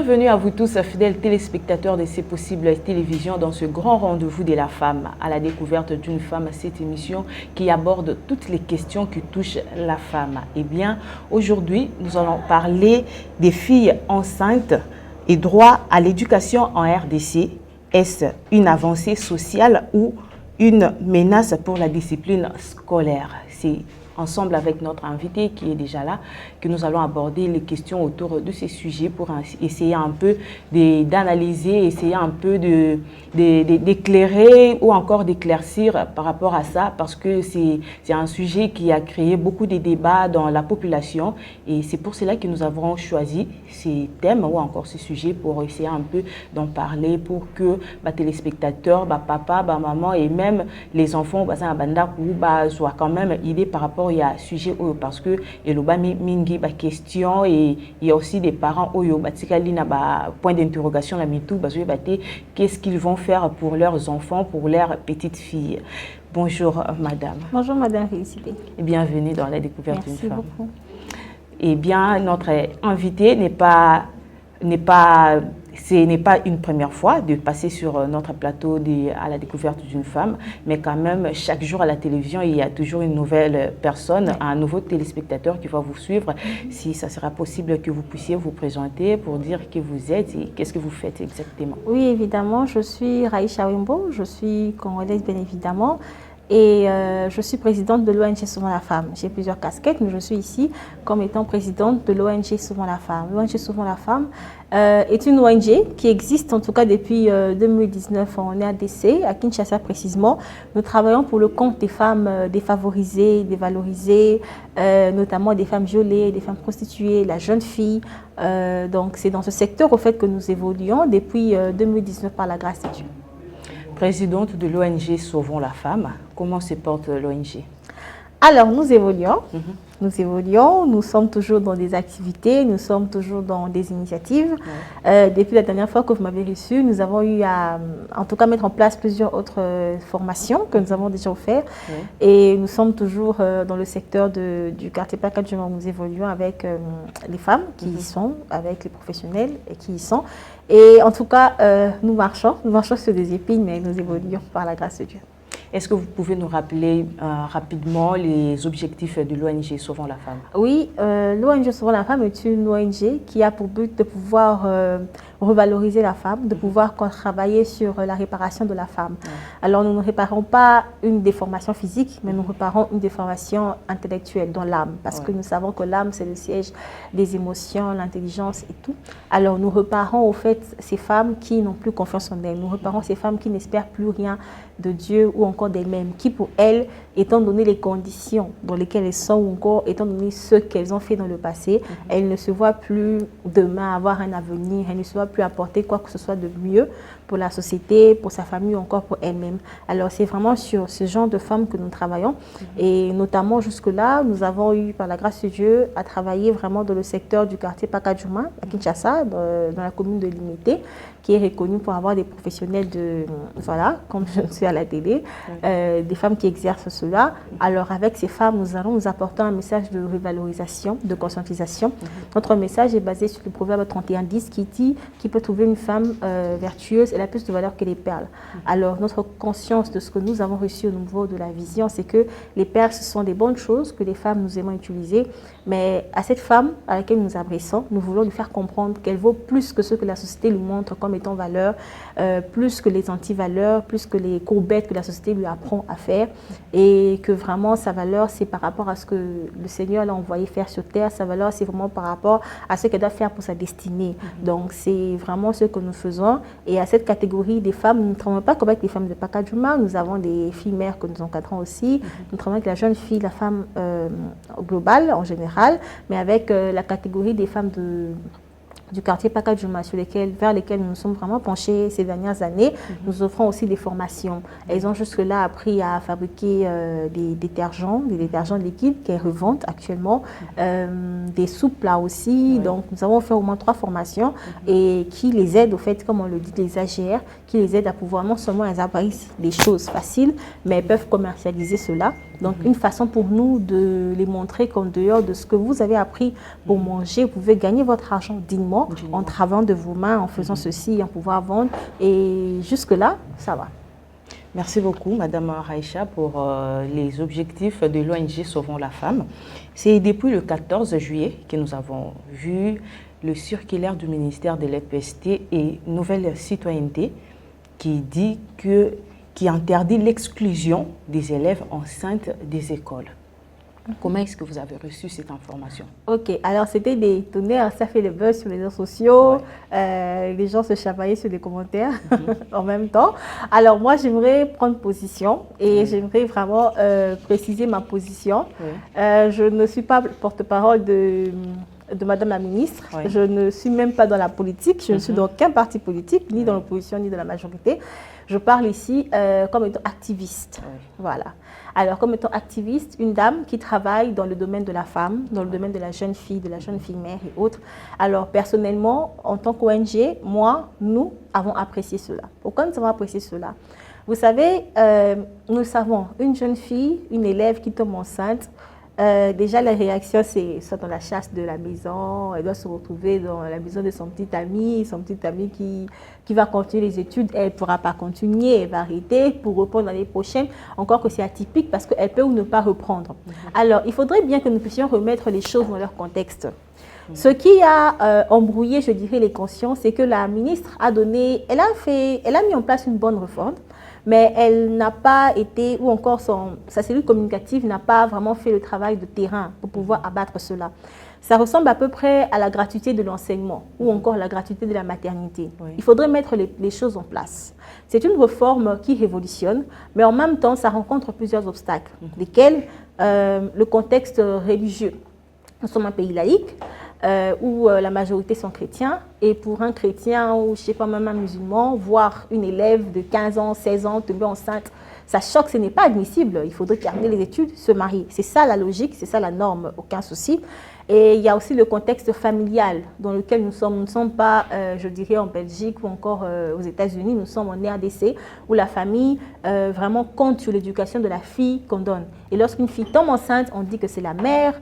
Bienvenue à vous tous, fidèles téléspectateurs de C'est Possible Télévision, dans ce grand rendez-vous de la femme, à la découverte d'une femme, cette émission qui aborde toutes les questions qui touchent la femme. Eh bien, aujourd'hui, nous allons parler des filles enceintes et droit à l'éducation en RDC. Est-ce une avancée sociale ou une menace pour la discipline scolaire? C'est ensemble avec notre invité qui est déjà là, que nous allons aborder les questions autour de ces sujets pour essayer un peu d'analyser, essayer un peu d'éclairer ou encore d'éclaircir par rapport à ça, parce que c'est un sujet qui a créé beaucoup de débats dans la population et c'est pour cela que nous avons choisi ces thèmes ou encore ces sujets pour essayer un peu d'en parler pour que les téléspectateurs, papa, maman et même les enfants soient quand même aidés par rapport il y a sujet parce que il y a mingi question et il y a aussi des parents point d'interrogation là qu'est-ce qu'ils vont faire pour leurs enfants, pour leurs petites filles. Bonjour madame. Bonjour madame Félicité. Et bienvenue dans la découverte d'une femme. Merci beaucoup. Eh bien, notre invité ce n'est pas une première fois de passer sur notre plateau à la découverte d'une femme, mais quand même, chaque jour à la télévision, il y a toujours une nouvelle personne, un nouveau téléspectateur qui va vous suivre. Si ça sera possible que vous puissiez vous présenter pour dire qui vous êtes et qu'est-ce que vous faites exactement. Oui, évidemment, je suis Raïcha Wimbo, je suis congolaise bien évidemment. Et je suis présidente de l'ONG Sauvons la Femme. J'ai plusieurs casquettes, mais je suis ici comme étant présidente de l'ONG Sauvons la Femme. L'ONG Sauvons la Femme est une ONG qui existe en tout cas depuis 2019 en RDC, à Kinshasa précisément. Nous travaillons pour le compte des femmes défavorisées, dévalorisées, notamment des femmes violées, des femmes prostituées, la jeune fille. Donc c'est dans ce secteur au fait que nous évoluons depuis 2019 par la grâce de Dieu. Présidente de l'ONG Sauvons la Femme, comment se porte l'ONG? Alors, nous évoluons, nous sommes toujours dans des activités, nous sommes toujours dans des initiatives. Depuis la dernière fois que vous m'avez reçu, nous avons eu à, en tout cas, mettre en place plusieurs autres formations que nous avons déjà offertes. Et nous sommes toujours dans le secteur du quartier Pacadjuma où nous évoluons avec les femmes qui y sont, avec les professionnels qui y sont. Et en tout cas, nous marchons sur des épines, mais nous évoluons par la grâce de Dieu. Est-ce que vous pouvez nous rappeler rapidement les objectifs de l'ONG Sauvons la Femme? Oui, l'ONG Sauvons la Femme est une ONG qui a pour but de pouvoir revaloriser la femme, de pouvoir travailler sur la réparation de la femme. Alors, nous ne réparons pas une déformation physique, mais nous réparons une déformation intellectuelle dans l'âme, parce que nous savons que l'âme, c'est le siège des émotions, l'intelligence et tout. Alors, nous réparons au fait ces femmes qui n'ont plus confiance en elles. Nous réparons ces femmes qui n'espèrent plus rien de Dieu ou encore d'elles-mêmes, qui pour elles, étant donné les conditions dans lesquelles elles sont ou encore étant donné ce qu'elles ont fait dans le passé, elles ne se voient plus demain avoir un avenir, elles ne se voient plus apporter quoi que ce soit de mieux pour la société, pour sa famille ou encore pour elle-même. Alors c'est vraiment sur ce genre de femmes que nous travaillons et notamment jusque-là, nous avons eu par la grâce de Dieu à travailler vraiment dans le secteur du quartier Pacadjuma à Kinshasa, dans la commune de Limité, qui est reconnue pour avoir des professionnels de, voilà, comme je suis à la télé, des femmes qui exercent cela. Alors avec ces femmes, nous allons nous apporter un message de revalorisation, de conscientisation. Notre message est basé sur le proverbe 31:10 qui dit qu'il peut trouver une femme vertueuse, elle a plus de valeur que les perles. Alors notre conscience de ce que nous avons reçu au niveau de la vision, c'est que les perles, ce sont des bonnes choses que les femmes nous aimons utiliser, mais à cette femme à laquelle nous nous adressons, nous voulons lui faire comprendre qu'elle vaut plus que ce que la société lui montre comme étant valeur, plus que les anti-valeurs, plus que les courbettes que la société lui apprend à faire, et que vraiment sa valeur, c'est par rapport à ce que le Seigneur l'a envoyé faire sur terre. Sa valeur, c'est vraiment par rapport à ce qu'elle doit faire pour sa destinée. Donc c'est vraiment ce que nous faisons. Et à cette catégorie des femmes, nous ne travaillons pas comme avec les femmes de Pacadjuma, nous avons des filles mères que nous encadrons aussi, nous travaillons avec la jeune fille, la femme globale en général, mais avec la catégorie des femmes du quartier Pacadjuma vers lesquels nous nous sommes vraiment penchés ces dernières années. Nous offrons aussi des formations. Elles ont jusque-là appris à fabriquer des détergents liquides qu'elles revendent actuellement, des soupes là aussi. Donc nous avons fait au moins 3 formations et qui les aident au fait, comme on le dit, les AGR, qui les aident à pouvoir non seulement elles apparaissent des choses faciles, mais elles peuvent commercialiser cela. Donc, une façon pour nous de les montrer qu'en dehors de ce que vous avez appris pour manger, vous pouvez gagner votre argent dignement en travaillant de vos mains, en faisant ceci, en pouvoir vendre. Et jusque-là, ça va. Merci beaucoup, Madame Raïcha, pour les objectifs de l'ONG Sauvons la femme. C'est depuis le 14 juillet que nous avons vu le circulaire du ministère de l'EPST et Nouvelle Citoyenneté qui interdit l'exclusion des élèves enceintes des écoles. Comment est-ce que vous avez reçu cette information? Ok, alors c'était des tonnerres, ça fait le buzz sur les réseaux sociaux, les gens se chapaillaient sur les commentaires en même temps. Alors moi, j'aimerais prendre position et j'aimerais vraiment préciser ma position. Je ne suis pas porte-parole de Madame la ministre, je ne suis même pas dans la politique, je ne suis dans aucun parti politique, ni dans l'opposition, ni dans la majorité. Je parle ici comme étant activiste. Voilà. Alors, comme étant activiste, une dame qui travaille dans le domaine de la femme, dans le domaine de la jeune fille mère et autres. Alors, personnellement, en tant qu'ONG, moi, nous avons apprécié cela. Pourquoi nous avons apprécié cela? Vous savez, nous savons, une jeune fille, une élève qui tombe enceinte, déjà, la réaction, c'est soit dans la chasse de la maison, elle doit se retrouver dans la maison de son petit ami qui va continuer les études, elle ne pourra pas continuer, elle va arrêter pour reprendre l'année prochaine, encore que c'est atypique parce qu'elle peut ou ne pas reprendre. Alors, il faudrait bien que nous puissions remettre les choses dans leur contexte. Ce qui a embrouillé, je dirais, les consciences, c'est que la ministre a donné, elle a mis en place une bonne réforme, mais elle n'a pas été, ou encore sa cellule communicative n'a pas vraiment fait le travail de terrain pour pouvoir abattre cela. Ça ressemble à peu près à la gratuité de l'enseignement ou encore la gratuité de la maternité. Il faudrait mettre les choses en place. C'est une réforme qui révolutionne, mais en même temps, ça rencontre plusieurs obstacles, lesquels le contexte religieux. Nous sommes un pays laïque, où la majorité sont chrétiens, et pour un chrétien ou je ne sais pas, même un musulman, voir une élève de 15 ans, 16 ans tomber enceinte, ça choque, ce n'est pas admissible. Il faudrait terminer les études, se marier. C'est ça la logique, c'est ça la norme, aucun souci. Et il y a aussi le contexte familial dans lequel nous sommes. Nous ne sommes pas, je dirais, en Belgique ou encore aux États-Unis, nous sommes en RDC, où la famille vraiment compte sur l'éducation de la fille qu'on donne. Et lorsqu'une fille tombe enceinte, on dit que c'est la mère,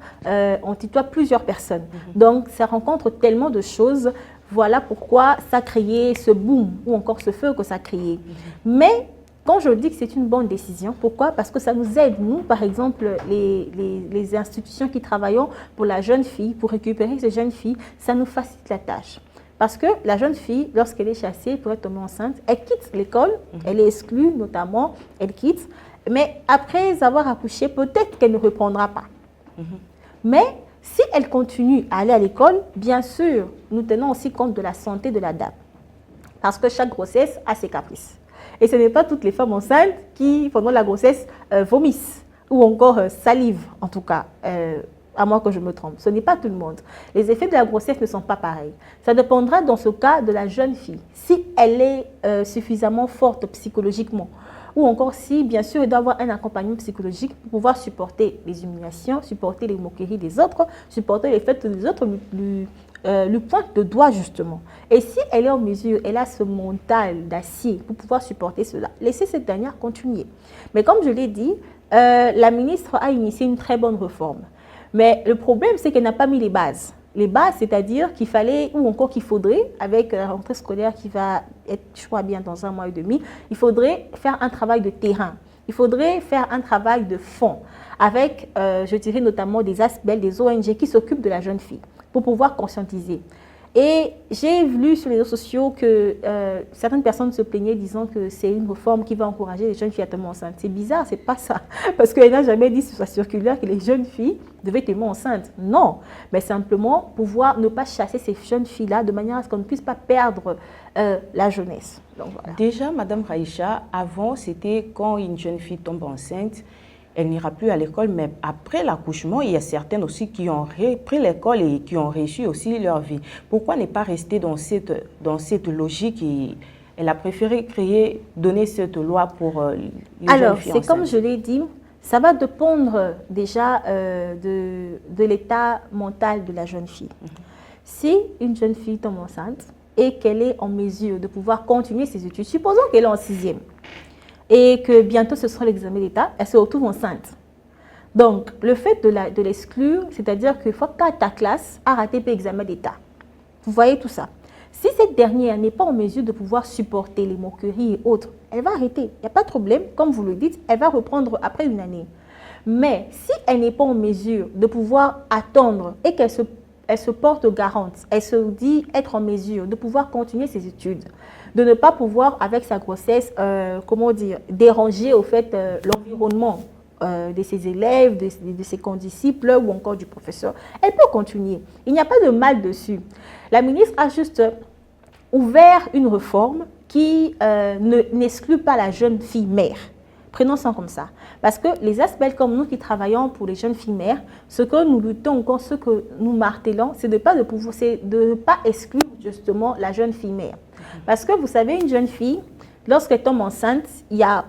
on tutoie plusieurs personnes. Donc, ça rencontre tellement de choses. Voilà pourquoi ça a créé ce boom, ou encore ce feu que ça a créé. Mais quand je dis que c'est une bonne décision, pourquoi? Parce que ça nous aide, nous, par exemple, les institutions qui travaillons pour la jeune fille, pour récupérer ces jeunes filles, ça nous facilite la tâche. Parce que la jeune fille, lorsqu'elle est chassée, pour être tombée enceinte, elle quitte l'école, elle est exclue notamment, elle quitte, mais après avoir accouché, peut-être qu'elle ne reprendra pas. Mais si elle continue à aller à l'école, bien sûr, nous tenons aussi compte de la santé de la dame. Parce que chaque grossesse a ses caprices. Et ce n'est pas toutes les femmes enceintes qui, pendant la grossesse, vomissent ou encore salivent, en tout cas, à moins que je me trompe. Ce n'est pas tout le monde. Les effets de la grossesse ne sont pas pareils. Ça dépendra dans ce cas de la jeune fille, si elle est suffisamment forte psychologiquement, ou encore si, bien sûr, elle doit avoir un accompagnement psychologique pour pouvoir supporter les humiliations, supporter les moqueries des autres, supporter les faits que les autres lui pointent le doigt, justement. Et si elle est en mesure, elle a ce mental d'acier pour pouvoir supporter cela, laissez cette dernière continuer. Mais comme je l'ai dit, la ministre a initié une très bonne réforme. Mais le problème, c'est qu'elle n'a pas mis les bases. Les bases, c'est-à-dire qu'il fallait, ou encore qu'il faudrait, avec la rentrée scolaire qui va être, je crois bien, dans 1 mois et demi, il faudrait faire un travail de terrain. Il faudrait faire un travail de fond avec, je dirais notamment des ASBEL, des ONG qui s'occupent de la jeune fille pour pouvoir conscientiser. Et j'ai lu sur les réseaux sociaux que certaines personnes se plaignaient disant que c'est une réforme qui va encourager les jeunes filles à tomber enceintes. C'est bizarre, c'est pas ça. Parce qu'elle n'a jamais dit sur sa circulaire que les jeunes filles devaient tomber enceintes. Non, mais simplement pouvoir ne pas chasser ces jeunes filles-là de manière à ce qu'on ne puisse pas perdre la jeunesse. Donc, voilà. Déjà, Madame Raïcha, avant, c'était quand une jeune fille tombe enceinte, elle n'ira plus à l'école, mais après l'accouchement, il y a certaines aussi qui ont repris l'école et qui ont réussi aussi leur vie. Pourquoi ne pas rester dans cette logique et elle a préféré donner cette loi pour les jeunes filles enceintes? Alors, c'est comme je l'ai dit, ça va dépendre déjà de l'état mental de la jeune fille. Si une jeune fille tombe enceinte et qu'elle est en mesure de pouvoir continuer ses études, supposons qu'elle est en 6e, et que bientôt ce sera l'examen d'État, elle se retrouve enceinte. Donc, le fait de l'exclure, c'est-à-dire qu'il faut que ta classe a raté l'examen d'État. Vous voyez tout ça. Si cette dernière n'est pas en mesure de pouvoir supporter les moqueries et autres, elle va arrêter. Il n'y a pas de problème. Comme vous le dites, elle va reprendre après une année. Mais si elle n'est pas en mesure de pouvoir attendre et qu'elle se porte garante, elle se dit être en mesure de pouvoir continuer ses études, de ne pas pouvoir, avec sa grossesse, déranger au fait l'environnement de ses élèves, de ses condisciples ou encore du professeur, elle peut continuer. Il n'y a pas de mal dessus. La ministre a juste ouvert une réforme qui n'exclut pas la jeune fille mère. Prenons ça comme ça. Parce que les aspects comme nous qui travaillons pour les jeunes filles mères, ce que nous luttons encore, ce que nous martelons, c'est de ne pas exclure justement la jeune fille mère. Parce que vous savez, une jeune fille, lorsqu'elle tombe enceinte,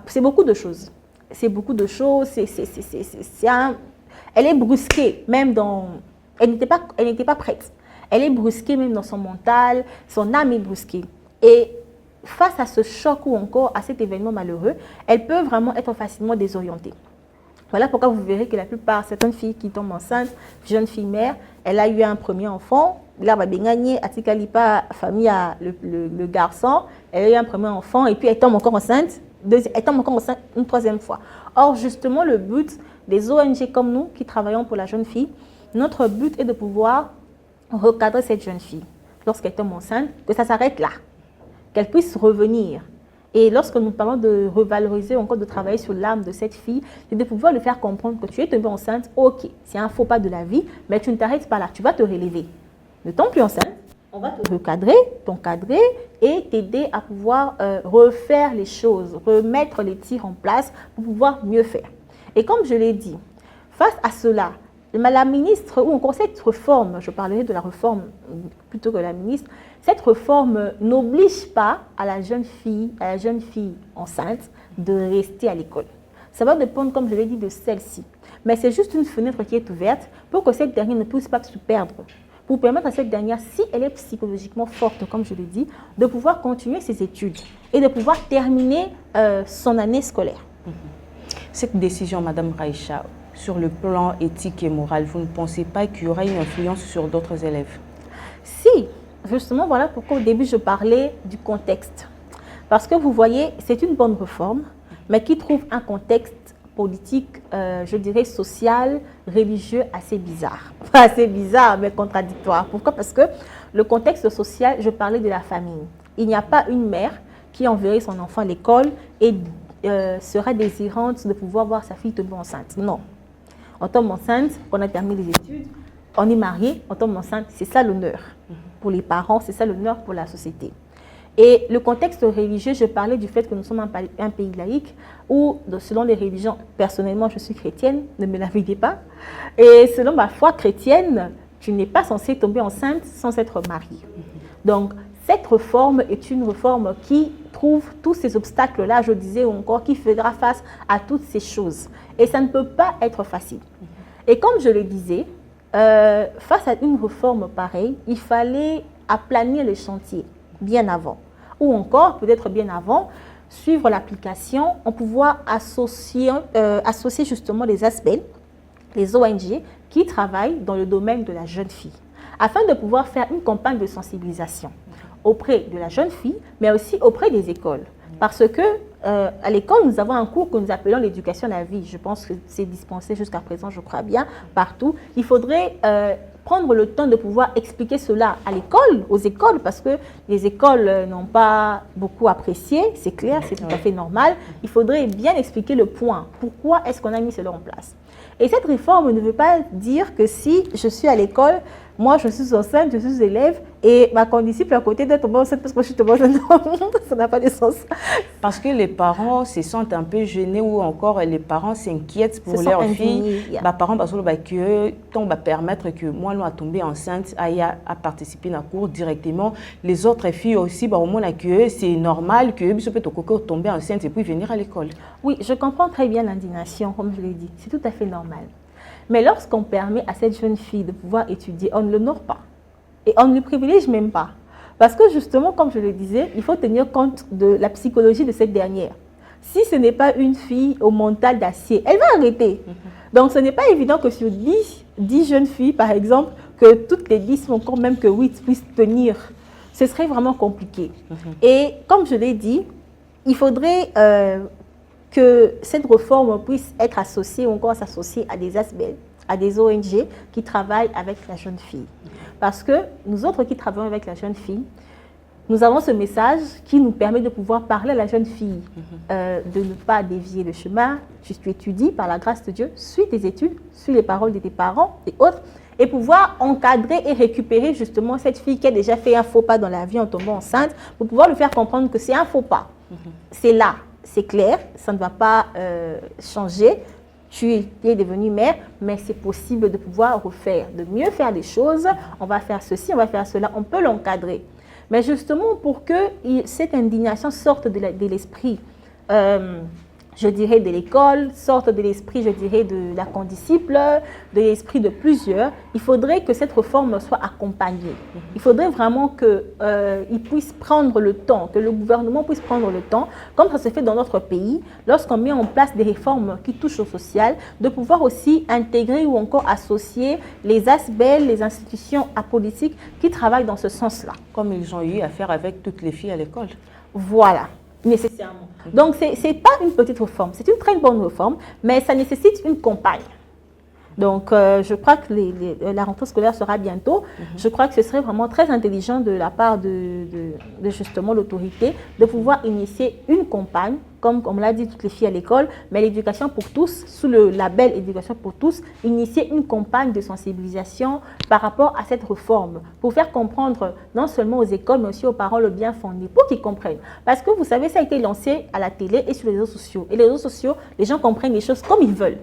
c'est beaucoup de choses. C'est beaucoup de choses. Elle est brusquée, même dans... Elle n'était pas prête. Elle est brusquée même dans son mental, son âme est brusquée. Et face à ce choc ou encore à cet événement malheureux, elle peut vraiment être facilement désorientée. Voilà pourquoi vous verrez que la plupart, certaines filles qui tombent enceintes, jeunes filles mères, elle a eu un premier enfant, là, elle va gagner, Atikalipa, famille a le garçon, elle a eu un premier enfant et puis elle tombe encore enceinte, une troisième fois. Or, justement, le but des ONG comme nous qui travaillons pour la jeune fille, notre but est de pouvoir recadrer cette jeune fille lorsqu'elle tombe enceinte, que ça s'arrête là, qu'elle puisse revenir. Et lorsque nous parlons de revaloriser, encore de travailler sur l'âme de cette fille, c'est de pouvoir lui faire comprendre que tu es tombée enceinte, ok, c'est un faux pas de la vie, mais tu ne t'arrêtes pas là, tu vas te relever. Ne tombe plus enceinte, on va te recadrer, t'encadrer et t'aider à pouvoir refaire les choses, remettre les tirs en place pour pouvoir mieux faire. Et comme je l'ai dit, face à cela, la ministre, ou encore cette réforme, je parlerai de la réforme plutôt que la ministre, cette réforme n'oblige pas à la jeune fille enceinte de rester à l'école. Ça va dépendre, comme je l'ai dit, de celle-ci. Mais c'est juste une fenêtre qui est ouverte pour que cette dernière ne puisse pas se perdre. Pour permettre à cette dernière, si elle est psychologiquement forte, comme je l'ai dit, de pouvoir continuer ses études et de pouvoir terminer son année scolaire. Cette décision, Madame Raïcha, sur le plan éthique et moral, vous ne pensez pas qu'il y aura une influence sur d'autres élèves? Si, justement, voilà pourquoi au début je parlais du contexte. Parce que vous voyez, c'est une bonne réforme, mais qui trouve un contexte politique, je dirais social, religieux assez bizarre. Pas assez bizarre, mais contradictoire. Pourquoi? Parce que le contexte social, je parlais de la famille. Il n'y a pas une mère qui enverrait son enfant à l'école et serait désirante de pouvoir voir sa fille tomber enceinte. Non. On tombe enceinte, on a terminé les études, on est marié, on tombe enceinte, c'est ça l'honneur pour les parents, c'est ça l'honneur pour la société. Et le contexte religieux, je parlais du fait que nous sommes un pays laïque où, selon les religions, personnellement, je suis chrétienne, ne me l'invalidez pas, et selon ma foi chrétienne, tu n'es pas censé tomber enceinte sans être mariée. Donc, cette réforme est une réforme qui trouve tous ces obstacles-là, je disais encore, qui fera face à toutes ces choses. Et ça ne peut pas être facile. Et comme je le disais, face à une réforme pareille, il fallait aplanir les chantiers bien avant. Ou encore, peut-être bien avant, suivre l'application, en pouvoir associer justement les aspects, les ONG qui travaillent dans le domaine de la jeune fille, afin de pouvoir faire une campagne de sensibilisation auprès de la jeune fille, mais aussi auprès des écoles. Parce que à l'école, nous avons un cours que nous appelons l'éducation à la vie. Je pense que c'est dispensé jusqu'à présent, je crois bien, partout. Il faudrait prendre le temps de pouvoir expliquer cela à l'école, aux écoles, parce que les écoles n'ont pas beaucoup apprécié, c'est clair, c'est tout à fait normal. Il faudrait bien expliquer le point. Pourquoi est-ce qu'on a mis cela en place? Et cette réforme ne veut pas dire que si je suis à l'école, moi je suis enceinte, je suis élève, et ma condisciple à côté d'être tombée enceinte parce que je suis tombée enceinte, ça n'a pas de sens. Parce que les parents se sentent un peu gênés ou encore les parents s'inquiètent pour leur fille. Les parents va permettre que moi, nous, à tomber enceinte, à participer à la cour directement. Les autres filles aussi, au moins, c'est normal que je peux tomber enceinte et puis venir à l'école. Oui, je comprends très bien l'indignation, comme je l'ai dit. C'est tout à fait normal. Mais lorsqu'on permet à cette jeune fille de pouvoir étudier, on ne l'honore pas. Et on ne le privilège même pas. Parce que justement, comme je le disais, il faut tenir compte de la psychologie de cette dernière. si ce n'est pas une fille au mental d'acier, elle va arrêter. Donc, ce n'est pas évident que sur 10 jeunes filles, par exemple, que toutes les 10 ou encore même que 8 puissent tenir. Ce serait vraiment compliqué. Et comme je l'ai dit, il faudrait que cette réforme puisse être associée ou encore s'associer à des ASBEL, à des ONG qui travaillent avec la jeune fille. Parce que nous autres qui travaillons avec la jeune fille, nous avons ce message qui nous permet de pouvoir parler à la jeune fille, de ne pas dévier le chemin. Tu étudies par la grâce de Dieu, suis tes études, suis les paroles de tes parents et autres, et pouvoir encadrer et récupérer justement cette fille qui a déjà fait un faux pas dans la vie en tombant enceinte, pour pouvoir lui faire comprendre que c'est un faux pas. C'est là, c'est clair, ça ne va pas changer. Tu es devenue mère, mais c'est possible de pouvoir refaire, de mieux faire les choses. On va faire ceci, on va faire cela, on peut l'encadrer. Mais justement, pour que cette indignation sorte de l'esprit, je dirais, de l'école, sorte de l'esprit, je dirais, de la condisciple, de l'esprit de plusieurs, il faudrait que cette réforme soit accompagnée. Il faudrait vraiment qu'il puisse prendre le temps, que le gouvernement puisse prendre le temps, comme ça se fait dans notre pays, lorsqu'on met en place des réformes qui touchent au social, de pouvoir aussi intégrer ou encore associer les ASBEL, les institutions apolitiques qui travaillent dans ce sens-là. Comme ils ont eu à faire avec toutes les filles à l'école. Voilà. Nécessairement. Donc, ce n'est pas une petite réforme, c'est une très bonne réforme, mais ça nécessite une campagne. Donc, je crois que la rentrée scolaire sera bientôt. Je crois que ce serait vraiment très intelligent de la part de justement l'autorité de pouvoir initier une campagne, comme on l'a dit, toutes les filles à l'école, mais l'éducation pour tous, sous le label éducation pour tous, initier une campagne de sensibilisation par rapport à cette réforme, pour faire comprendre non seulement aux écoles, mais aussi aux parents le bien fondé, pour qu'ils comprennent. Parce que vous savez, ça a été lancé à la télé et sur les réseaux sociaux. Et les réseaux sociaux, les gens comprennent les choses comme ils veulent.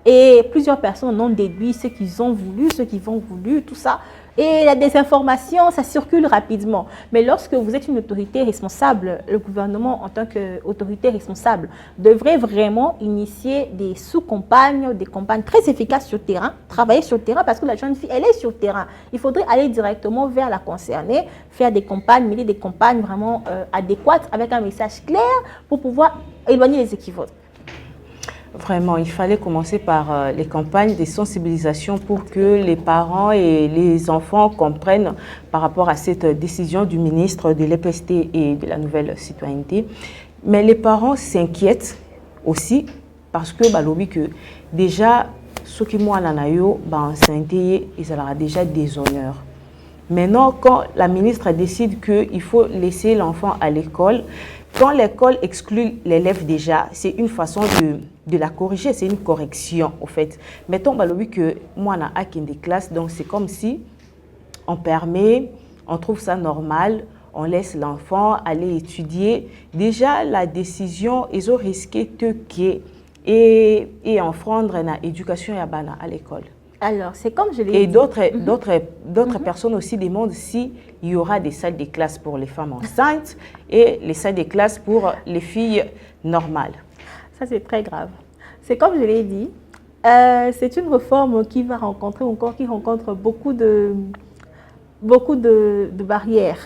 Et plusieurs personnes en ont déduit ce qu'ils ont voulu, ce qu'ils ont voulu, tout ça. Et la désinformation, ça circule rapidement. Mais lorsque vous êtes une autorité responsable, le gouvernement en tant qu'autorité responsable devrait vraiment initier des sous-campagnes, des campagnes très efficaces sur le terrain, travailler sur le terrain parce que la jeune fille, elle est sur le terrain. Il faudrait aller directement vers la concernée, faire des campagnes, mener des campagnes vraiment adéquates avec un message clair pour pouvoir éloigner les équivoques. Vraiment, il fallait commencer par les campagnes de sensibilisation pour que les parents et les enfants comprennent par rapport à cette décision du ministre de l'EPST et de la nouvelle citoyenneté. Mais les parents s'inquiètent aussi parce que que déjà, ceux qui m'ont santé, ils auront déjà des honneurs. Maintenant, quand la ministre décide qu'il faut laisser l'enfant à l'école, quand l'école exclut l'élève déjà, c'est une façon de la corriger, c'est une correction au fait. Mettons que moi, on a des classes, donc c'est comme si on permet, on trouve ça normal, on laisse l'enfant aller étudier. Déjà, la décision, ils ont risqué de et enfreindre l'éducation à l'école. Alors, c'est comme je l'ai dit. Et d'autres personnes aussi demandent s'il y aura des salles de classe pour les femmes enceintes et les salles de classe pour les filles normales. Ça, c'est très grave. C'est comme je l'ai dit, c'est une réforme qui va rencontrer encore, qui rencontre beaucoup de barrières,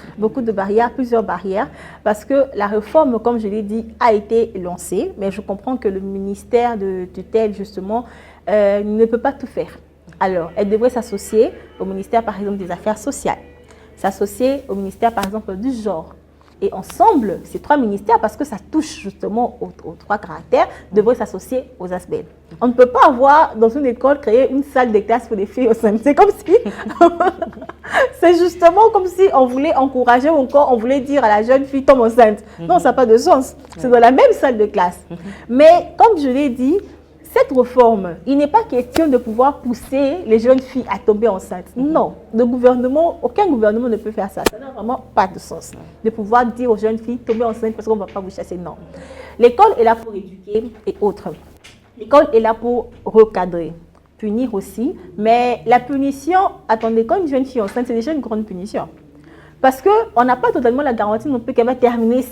plusieurs barrières, parce que la réforme, comme je l'ai dit, a été lancée, mais je comprends que le ministère de tutelle, justement, ne peut pas tout faire. Alors, elle devrait s'associer au ministère, par exemple, des Affaires sociales, s'associer au ministère, par exemple, du genre. Et ensemble, ces trois ministères, parce que ça touche justement aux trois caractères, devraient s'associer aux ASBEL. On ne peut pas avoir, dans une école, créer une salle de classe pour les filles enceintes. C'est comme si... c'est justement comme si on voulait encourager ou encore on voulait dire à la jeune fille, tombe enceinte. Non, ça n'a pas de sens. C'est dans la même salle de classe. Mais, comme je l'ai dit, cette réforme, il n'est pas question de pouvoir pousser les jeunes filles à tomber enceintes. Non, aucun gouvernement ne peut faire ça. Ça n'a vraiment pas de sens de pouvoir dire aux jeunes filles, tomber enceintes parce qu'on ne va pas vous chasser. Non. L'école est là pour éduquer et autres. L'école est là pour recadrer, punir aussi. Mais la punition, attendez, quand une jeune fille enceinte, c'est déjà une grande punition. Parce qu'on n'a pas totalement la garantie non plus qu'elle va terminer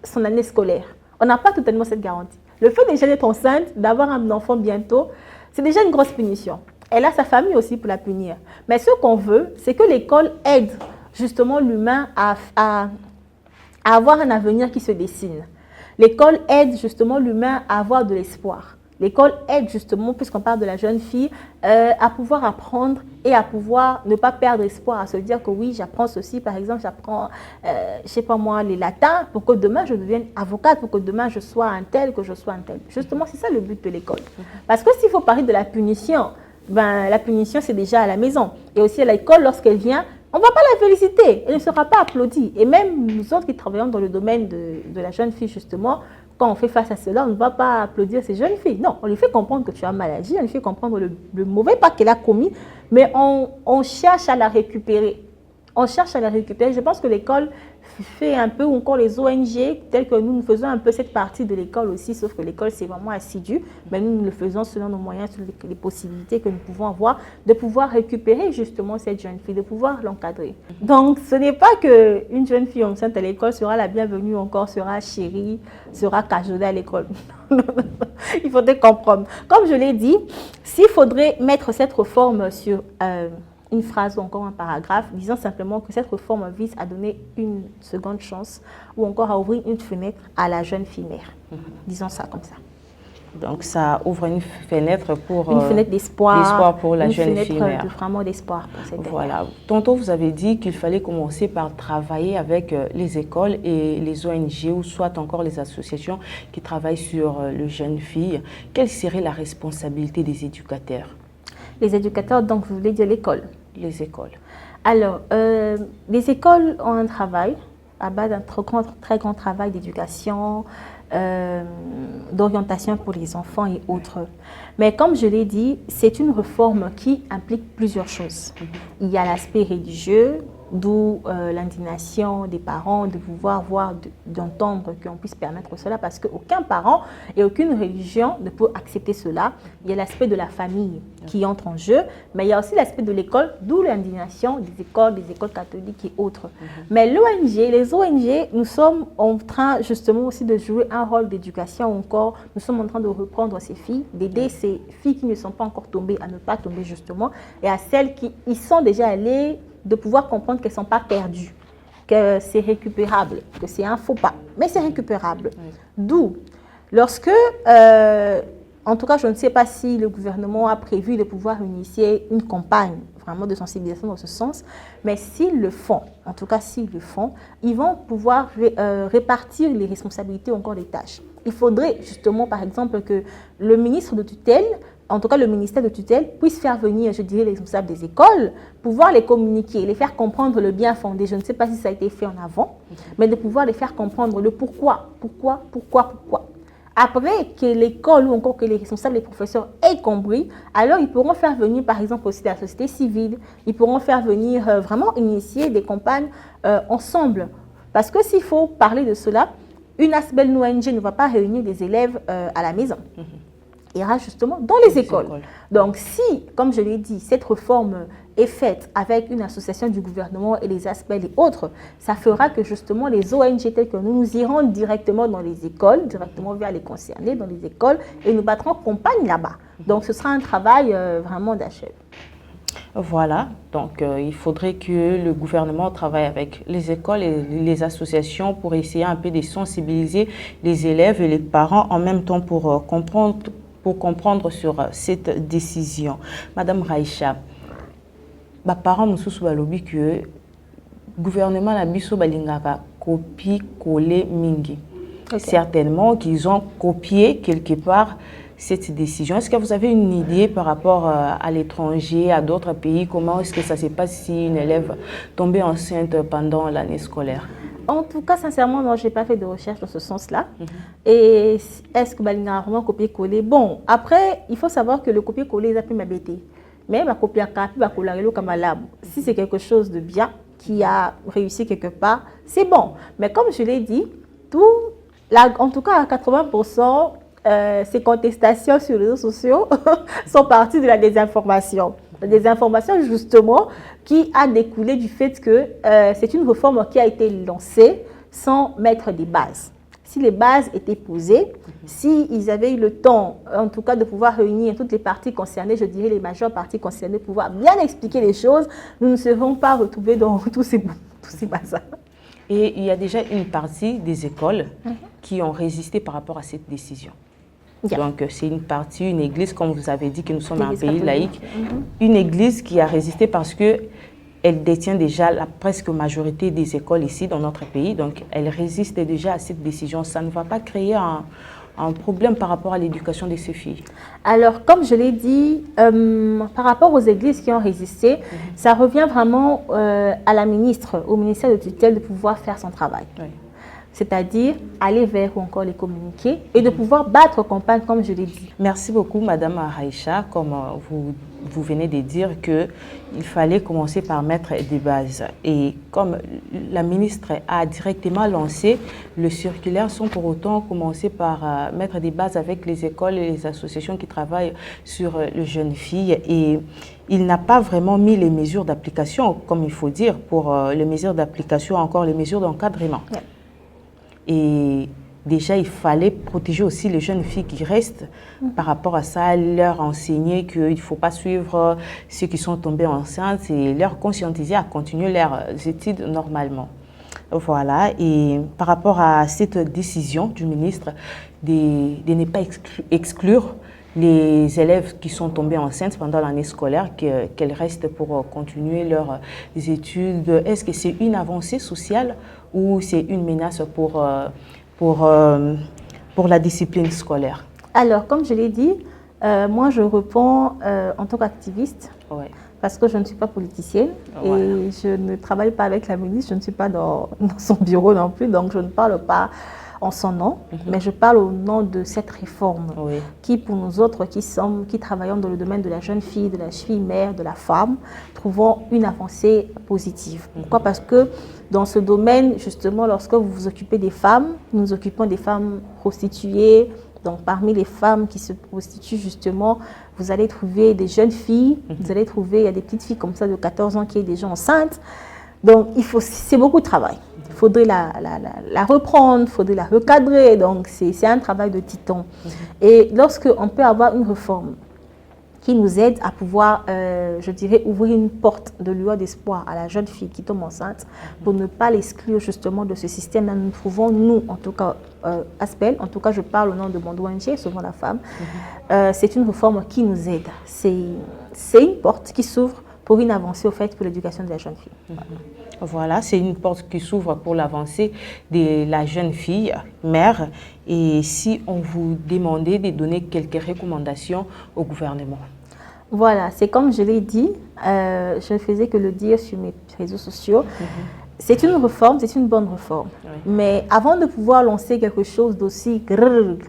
son année scolaire. On n'a pas totalement cette garantie. Le fait déjà d'être enceinte, d'avoir un enfant bientôt, c'est déjà une grosse punition. Elle a sa famille aussi pour la punir. Mais ce qu'on veut, c'est que l'école aide justement l'humain à avoir un avenir qui se dessine. l'école aide justement l'humain à avoir de l'espoir. L'école aide justement, puisqu'on parle de la jeune fille, à pouvoir apprendre et à pouvoir ne pas perdre espoir, à se dire que oui, j'apprends ceci, par exemple, j'apprends, je sais pas moi, les latins, pour que demain je devienne avocate, pour que demain je sois un tel, que je sois un tel. Justement, c'est ça le but de l'école. Parce que s'il faut parler de la punition, ben, la punition c'est déjà à la maison. Et aussi à l'école, lorsqu'elle vient, on ne va pas la féliciter, elle ne sera pas applaudie. Et même nous autres qui travaillons dans le domaine de la jeune fille, justement, quand on fait face à cela, on ne va pas applaudir ces jeunes filles. Non, on lui fait comprendre que tu as mal agi, on lui fait comprendre le mauvais pas qu'elle a commis, mais on cherche à la récupérer. On cherche à la récupérer. Je pense que l'école fait un peu, ou encore les ONG, telles que nous faisons un peu cette partie de l'école aussi, sauf que l'école c'est vraiment assidu, mais nous le faisons selon nos moyens, selon les possibilités que nous pouvons avoir, de pouvoir récupérer justement cette jeune fille, de pouvoir l'encadrer. Donc ce n'est pas qu'une jeune fille enceinte à l'école sera la bienvenue, encore sera chérie, sera cajolée à l'école. Il faudrait comprendre. Comme je l'ai dit, s'il faudrait mettre cette réforme sur une phrase ou encore un paragraphe, disant simplement que cette réforme vise à donner une seconde chance ou encore à ouvrir une fenêtre à la jeune fille mère. Disons ça comme ça. Donc ça ouvre une fenêtre pour... Une fenêtre d'espoir pour la jeune fille mère. Une fenêtre vraiment d'espoir pour cette Voilà. dernière. Tantôt, vous avez dit qu'il fallait commencer par travailler avec les écoles et les ONG ou soit encore les associations qui travaillent sur les jeunes filles. Quelle serait la responsabilité des éducateurs? Les éducateurs, donc vous voulez dire l'école? Les écoles. Alors, les écoles ont un travail à base d'un très grand travail d'éducation, d'orientation pour les enfants et autres. Mais comme je l'ai dit, c'est une réforme qui implique plusieurs choses. Il y a l'aspect religieux, d'où l'indignation des parents de pouvoir voir, d'entendre qu'on puisse permettre cela, parce qu'aucun parent et aucune religion ne peut accepter cela. Il y a l'aspect de la famille qui entre en jeu, mais il y a aussi l'aspect de l'école, d'où l'indignation des écoles catholiques et autres. Mais les ONG, nous sommes en train justement aussi de jouer un rôle d'éducation encore. Nous sommes en train de reprendre ces filles, d'aider ces filles qui ne sont pas encore tombées à ne pas tomber justement, et à celles qui y sont déjà allées, de pouvoir comprendre qu'elles ne sont pas perdues, que c'est récupérable, que c'est un faux pas, mais c'est récupérable. Oui. D'où, lorsque, en tout cas, je ne sais pas si le gouvernement a prévu de pouvoir initier une campagne vraiment de sensibilisation dans ce sens, mais s'ils le font, en tout cas s'ils le font, ils vont pouvoir répartir les responsabilités ou encore les tâches. Il faudrait justement, par exemple, que le ministre de tutelle, en tout cas le ministère de tutelle, puisse faire venir, je dirais, les responsables des écoles, pouvoir les communiquer, les faire comprendre le bien fondé. Je ne sais pas si ça a été fait en avant, mais de pouvoir les faire comprendre le pourquoi. Après que l'école ou encore que les responsables, les professeurs aient compris, alors ils pourront faire venir, par exemple, aussi la société civile, ils pourront faire venir vraiment initier des campagnes ensemble. Parce que s'il faut parler de cela, une ASBEL ONG ne va pas réunir des élèves à la maison. Il ira justement dans les écoles. Donc si, comme je l'ai dit, cette réforme est faite avec une association du gouvernement et les aspects et autres, ça fera que justement les ONG telles que nous irons directement dans les écoles, directement vers les concernés dans les écoles et nous battrons campagne là-bas. Donc ce sera un travail vraiment d'achève. Voilà, donc il faudrait que le gouvernement travaille avec les écoles et les associations pour essayer un peu de sensibiliser les élèves et les parents en même temps pour comprendre sur cette décision. Madame Raïcha, les parents mosusu balobi que le gouvernement na biso balingaka copie-coller mingi. Okay. Certainement qu'ils ont copié quelque part cette décision. Est-ce que vous avez une idée par rapport à l'étranger, à d'autres pays? Comment est-ce que ça se passe si une élève tombée enceinte pendant l'année scolaire? En tout cas, sincèrement, non, je n'ai pas fait de recherche dans ce sens-là. Et est-ce que Balinga a vraiment copié-collé? Bon, après, il faut savoir que le copier-coller, il a pu m'embêter. Mais ma copie a si c'est quelque chose de bien, qui a réussi quelque part, c'est bon. Mais comme je l'ai dit, en tout cas à 80%, ces contestations sur les réseaux sociaux sont parties de la désinformation. La désinformation, justement, qui a découlé du fait que c'est une réforme qui a été lancée sans mettre des bases. Si les bases étaient posées, s'ils avaient eu le temps, en tout cas, de pouvoir réunir toutes les parties concernées, je dirais les majeures parties concernées, pouvoir bien expliquer les choses, nous ne serons pas retrouvés dans tous ces bazars. Et il y a déjà une partie des écoles qui ont résisté par rapport à cette décision. Donc, c'est une partie, une église, comme vous avez dit, que nous sommes un pays laïque, une église qui a résisté parce qu'elle détient déjà la presque majorité des écoles ici dans notre pays. Donc, elle résiste déjà à cette décision. Ça ne va pas créer un problème par rapport à l'éducation de ces filles. Alors, comme je l'ai dit, par rapport aux églises qui ont résisté, ça revient vraiment à la ministre, au ministère de tutelle de pouvoir faire son travail. Oui. C'est-à-dire aller vers ou encore les communiquer et de pouvoir battre campagne, comme je l'ai dit. Merci beaucoup, Madame Aïcha. Comme vous venez de dire qu'il fallait commencer par mettre des bases. Et comme la ministre a directement lancé le circulaire sans pour autant commencer par mettre des bases avec les écoles et les associations qui travaillent sur les jeunes filles. Et il n'a pas vraiment mis les mesures d'application, comme il faut dire, pour les mesures d'application, encore les mesures d'encadrement. Ouais. Et déjà, il fallait protéger aussi les jeunes filles qui restent par rapport à ça, leur enseigner qu'il ne faut pas suivre ceux qui sont tombés enceintes et leur conscientiser à continuer leurs études normalement. Voilà, et par rapport à cette décision du ministre de ne pas exclure les élèves qui sont tombés enceintes pendant l'année scolaire, qu'elles restent pour continuer leurs études, est-ce que c'est une avancée sociale ou c'est une menace pour la discipline scolaire? Alors, comme je l'ai dit, moi je réponds en tant qu'activiste, parce que je ne suis pas politicienne et je ne travaille pas avec la ministre, je ne suis pas dans son bureau non plus, donc je ne parle pas en son nom, mais je parle au nom de cette réforme qui, pour nous autres qui travaillons dans le domaine de la jeune fille, de la fille mère, de la femme, trouvons une avancée positive. Pourquoi? Parce que dans ce domaine, justement, lorsque vous vous occupez des femmes, nous nous occupons des femmes prostituées. Donc, parmi les femmes qui se prostituent, justement, vous allez trouver des jeunes filles, vous allez trouver, il y a des petites filles comme ça de 14 ans qui sont déjà enceintes. Donc, c'est beaucoup de travail. Il faudrait la reprendre, il faudrait la recadrer. Donc, c'est un travail de titan. Et lorsqu'on peut avoir une réforme qui nous aide à pouvoir, je dirais, ouvrir une porte de lueur d'espoir à la jeune fille qui tombe enceinte pour ne pas l'exclure justement de ce système-là, nous trouvons, nous, en tout cas, Aspel, en tout cas, je parle au nom de mon ONG, souvent la femme, c'est une réforme qui nous aide. C'est une porte qui s'ouvre pour une avancée au fait pour l'éducation de la jeune fille. Voilà, c'est une porte qui s'ouvre pour l'avancée de la jeune fille, mère. Et si on vous demandait de donner quelques recommandations au gouvernement? Voilà, c'est comme je l'ai dit, je ne faisais que le dire sur mes réseaux sociaux. C'est une réforme, c'est une bonne réforme. Mais avant de pouvoir lancer quelque chose d'aussi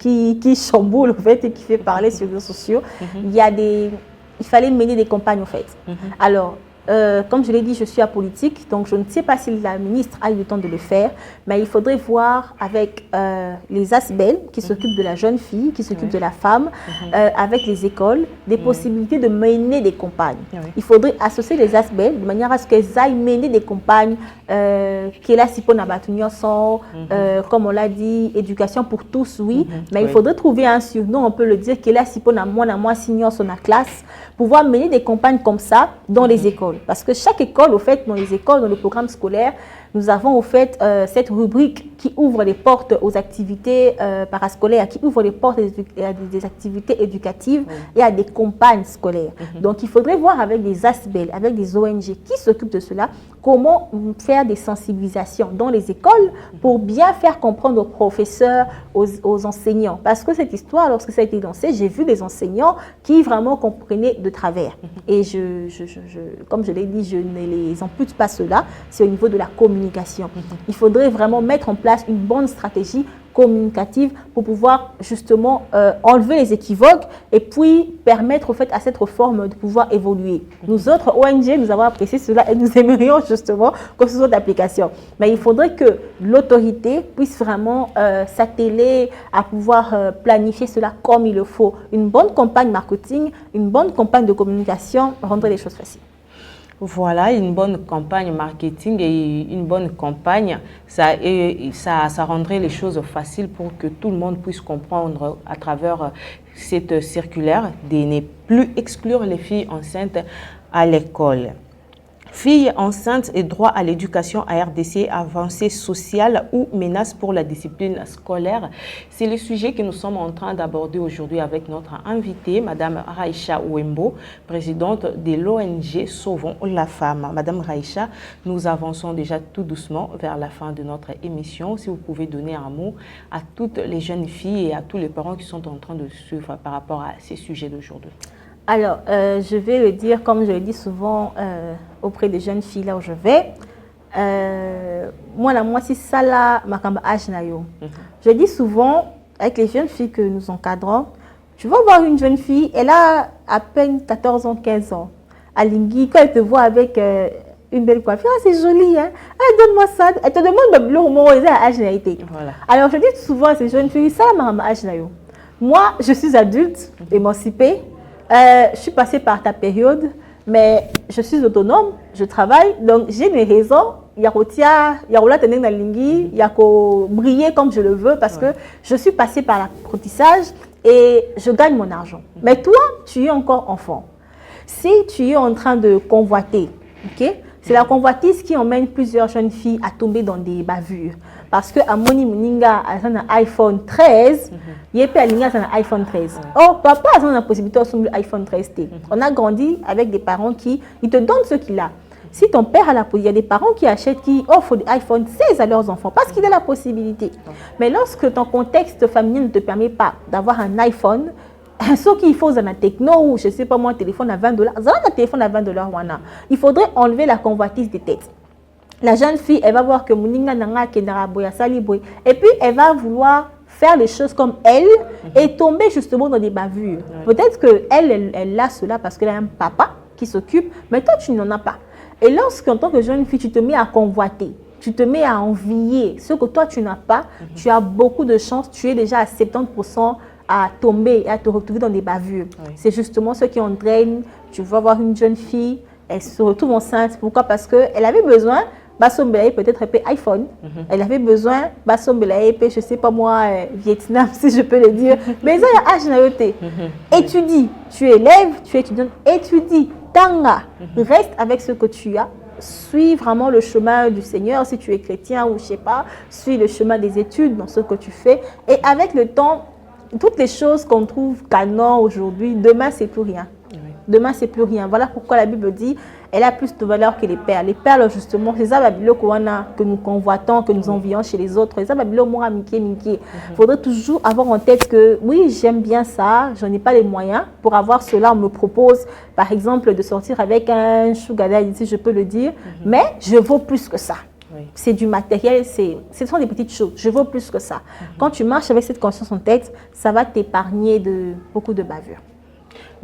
qui chamboule en fait, et qui fait parler sur les réseaux sociaux, il fallait mener des campagnes en fait. Alors, comme je l'ai dit, je suis apolitique, donc je ne sais pas si la ministre a eu le temps de le faire, mais il faudrait voir avec les ASBEL qui s'occupent de la jeune fille, qui s'occupent de la femme, avec les écoles, des possibilités de mener des campagnes. Il faudrait associer les ASBEL de manière à ce qu'elles aillent mener des campagnes qui est là, comme on l'a dit, éducation pour tous, oui, mais il faudrait trouver un surnom, on peut le dire, qui est là, moi, senior, son classe, pouvoir mener des campagnes comme ça dans les écoles. Parce que chaque école, au fait, dans les écoles, dans le programme scolaire, nous avons au fait cette rubrique qui ouvre les portes aux activités parascolaires, qui ouvre les portes à des activités éducatives et à des campagnes scolaires. Donc, il faudrait voir avec des ASBEL, avec des ONG qui s'occupent de cela, comment faire des sensibilisations dans les écoles pour bien faire comprendre aux professeurs, aux enseignants. Parce que cette histoire, lorsque ça a été lancé, j'ai vu des enseignants qui vraiment comprenaient de travers. Et comme je l'ai dit, je ne les ampute pas cela, c'est au niveau de la communication. Il faudrait vraiment mettre en place une bonne stratégie communicative pour pouvoir justement enlever les équivoques et puis permettre au fait à cette réforme de pouvoir évoluer. Nous autres ONG, nous avons apprécié cela et nous aimerions justement que ce soit d'application. Mais il faudrait que l'autorité puisse vraiment s'atteler à pouvoir planifier cela comme il le faut. Une bonne campagne marketing, une bonne campagne de communication rendrait les choses faciles. Voilà, une bonne campagne marketing et une bonne campagne, ça rendrait les choses faciles pour que tout le monde puisse comprendre à travers cette circulaire de ne plus exclure les filles enceintes à l'école. Filles enceintes et droit à l'éducation à RDC, avancée sociale ou menace pour la discipline scolaire. C'est le sujet que nous sommes en train d'aborder aujourd'hui avec notre invitée, Madame Raïcha Ouembo, présidente de l'ONG Sauvons la Femme. Madame Raïcha, nous avançons déjà tout doucement vers la fin de notre émission. Si vous pouvez donner un mot à toutes les jeunes filles et à tous les parents qui sont en train de suivre par rapport à ces sujets d'aujourd'hui. Alors, je vais le dire comme je le dis souvent auprès des jeunes filles là où je vais. Moi, c'est ça là, ma âge na yo. Je dis souvent avec les jeunes filles que nous encadrons, tu vas voir une jeune fille, elle a à peine 14 ans, 15 ans. À Lingui, quand elle te voit avec une belle coiffure, ah, c'est joli, hein? Ah, donne-moi ça. Elle te demande le moment où elle a âge na été. Voilà. Alors, je dis souvent à ces jeunes filles, ça là, ma âge na yo. Moi, je suis adulte, émancipée. Je suis passée par ta période, mais je suis autonome, je travaille, donc j'ai mes raisons. Il y a briller comme je le veux parce que je suis passée par l'apprentissage et je gagne mon argent. Mais toi, tu es encore enfant. Si tu es en train de convoiter, ok? C'est la convoitise qui emmène plusieurs jeunes filles à tomber dans des bavures. Parce que à Moni Moninga a un iPhone 13, Yépe Alinga a un iPhone 13. Oh, papa a la possibilité de iPhone 13. On a grandi avec des parents qui ils te donnent ce qu'il a. Si ton père a la possibilité, il y a des parents qui achètent, qui offrent des iPhone 16 à leurs enfants parce qu'il a la possibilité. Mais lorsque ton contexte familial ne te permet pas d'avoir un iPhone, ce qu'il faut, c'est un techno ou je ne sais pas moi, un téléphone à $20. Un téléphone à $20, il faudrait enlever la convoitise des têtes. La jeune fille, elle va voir que Mouninga Nanga Kendara Boya Saliboy. Et puis, elle va vouloir faire les choses comme elle et tomber justement dans des bavures. Peut-être qu'elle a cela parce qu'elle a un papa qui s'occupe, mais toi, tu n'en as pas. Et lorsqu'en tant que jeune fille, tu te mets à convoiter, tu te mets à envier ce que toi, tu n'as pas, tu as beaucoup de chance, tu es déjà à 70% à tomber et à te retrouver dans des bavures. C'est justement ce qui entraîne. Tu vas voir une jeune fille, elle se retrouve enceinte. Pourquoi? Parce qu'elle avait besoin, peut-être iPhone. Elle avait besoin, je ne sais pas moi, Vietnam, si je peux le dire. Mais ça, il y a âge. Étudie, tu es élève, tu es étudiante, étudie, tanga, reste avec ce que tu as. Suis vraiment le chemin du Seigneur, si tu es chrétien ou je ne sais pas, suis le chemin des études dans ce que tu fais. Et avec le temps, toutes les choses qu'on trouve canon aujourd'hui, demain, c'est plus rien. Demain, c'est plus rien. Voilà pourquoi la Bible dit, elle a plus de valeur que les perles. Les perles, justement, c'est ça que nous convoitons, que nous envions chez les autres. Il faudrait toujours avoir en tête que, oui, j'aime bien ça, je n'ai pas les moyens. Pour avoir cela, on me propose, par exemple, de sortir avec un sugar daddy, si je peux le dire, mais je vaux plus que ça. C'est du matériel, ce sont des petites choses. Je vaux plus que ça. Quand tu marches avec cette conscience en tête, ça va t'épargner de beaucoup de bavures.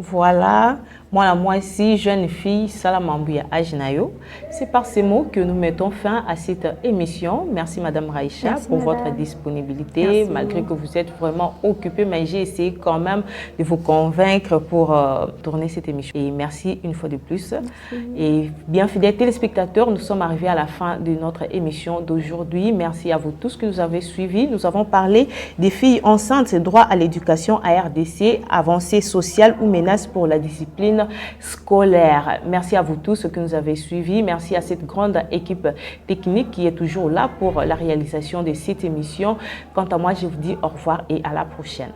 Voilà, moi aussi, jeune fille, Salamambouya Ajnayo. C'est par ces mots que nous mettons fin à cette émission. Merci Madame Raïcha pour votre disponibilité. Merci. Malgré que vous êtes vraiment occupée, mais j'ai essayé quand même de vous convaincre pour tourner cette émission. Et merci une fois de plus. Merci. Et bien fidèles téléspectateurs, nous sommes arrivés à la fin de notre émission d'aujourd'hui. Merci à vous tous que nous avez suivis. Nous avons parlé des filles enceintes, droit à l'éducation à RDC, avancée sociale ou menace pour la discipline scolaire. Merci à vous tous que nous avez suivis. Merci à cette grande équipe technique qui est toujours là pour la réalisation de cette émission. Quant à moi, je vous dis au revoir et à la prochaine.